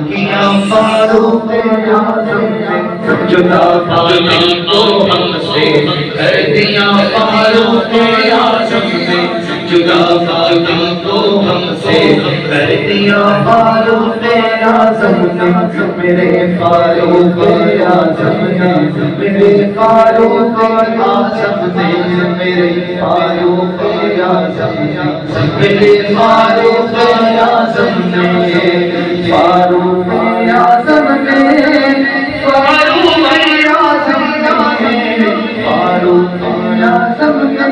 کیا فاروق اعظم نے جدا پانی کو ہم سے کر دیا، فاروق اعظم نے جدا پانی کو ہم سے کر دیا، فاروق اعظم نے میرے فاروق اعظم نے میرے فاروق اعظم نے میرے فاروق اعظم نے میرے فاروق اعظم نے فاروق اعظم نے فاروق اعظم نے فاروق اعظم نے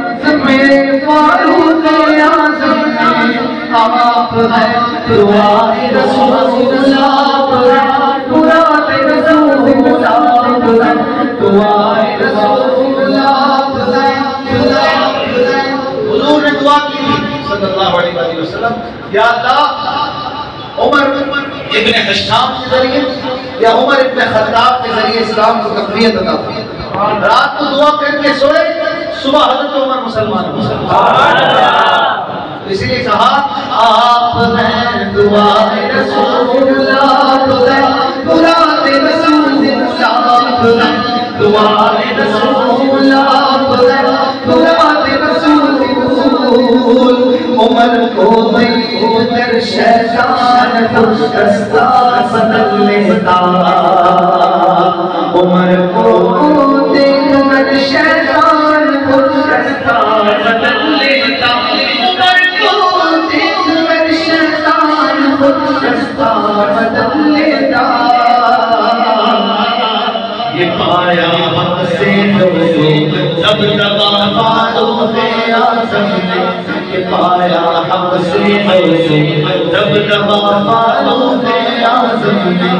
میرے فاروق اعظم نے آپ ہیں دعائے رسول اللہ مراد رسول اللہ دعائے رسول اللہ حضور نے دعا کی صلی اللہ علیہ وسلم، یا اللہ عمر ابن حشام کے ذریعے یا عمر ابن خطاب کے ذریعے اسلام کو تقویت عطا فرما۔ رات کو دعا کر کے سوئے، صبح حضرت عمر مسلمان ہوئے۔ اسی لیے کہا آپ ہیں دعائے رسول اللہ دعائے رسول اللہ دعائے رسول اللہ دعائے رسول عمر کو دیکھ کر شیطان خوش رستہ بدل لیتا، عمر کو دیکھ کر شیطان خوش رستہ بدل لیتا، عمر کو دیکھ کر شیطان خوش رستہ بدل لیتا۔ یہ پایا حق سے جب دبا فاروق اعظم نے، یہ پایا حق سے جب دبا فاروق اعظم نے،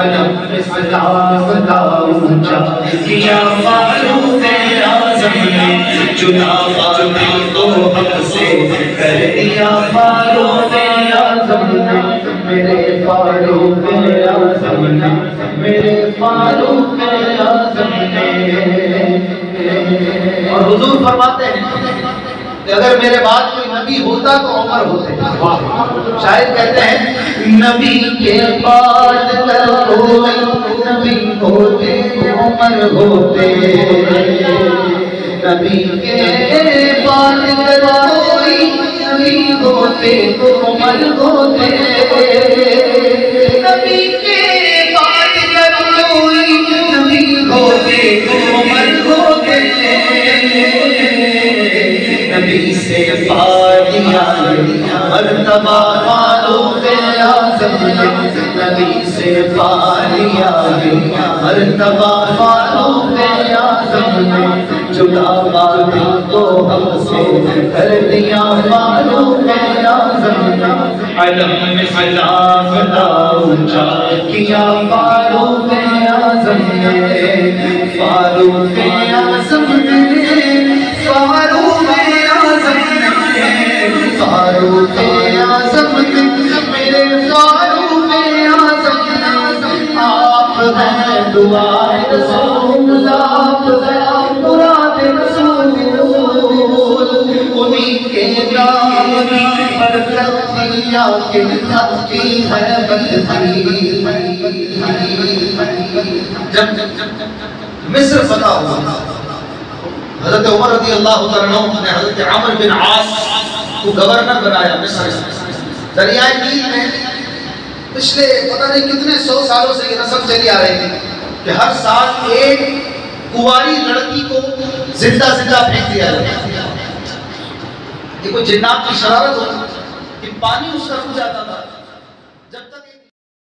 علم اسلام کا اونچا کیا فاروق اعظم نے، جدا پانی کو حق سے کر دیا، فاروق اعظم نے میرے فاروق اعظم نے میرے فاروق اعظم نے۔ اور حضور فرماتے ہیں کہ اگر میرے بعد کوئی نبی ہوتا تو عمر ہوتے۔ شاعر کہتے ہیں نبی کے بعد اگر کوئی نبی ہوتے عمر ہوتے، نبی کے بعد اگر کوئی نبی ہوتے عمر ہوتے، نبی کے بعد اگر کوئی نبی ہوتے عمر ہوتے، نبی سے پالیا مرتبہ فاروق اعظم نے، نبی سے پالیا مرتبہ فاروق اعظم نے، جدا باتوں کو ہم سے کر دیا، فاروق اعظم نے علم اسلام کا اونچا کیا، فاروق اعظم نے فاروق اعظم نے فاروق اعظم نے فاروق اعظم نے میرے فاروق اعظم نے، آپ ہیں دعائے رسول اللہ مراد رسول، انہی کے نام کی برکت دنیا کے خط کی ہے بندگی۔ جب مصر فتح ہوا، حضرت عمر رضی اللہ عنہ نے حضرت عمرو بن عاص کو گورنر بنایا مصر۔ دریائے نیل میں پچھلے پتہ نہیں کتنے 100 سالوں سے یہ رسم چلی آ رہی تھی کہ ہر سال ایک کنواری لڑکی کو زندہ پھینک دیا جاتا۔ یہ کوئی جنات کی شرارت ہوتی کہ پانی اس کا رک جاتا تھا،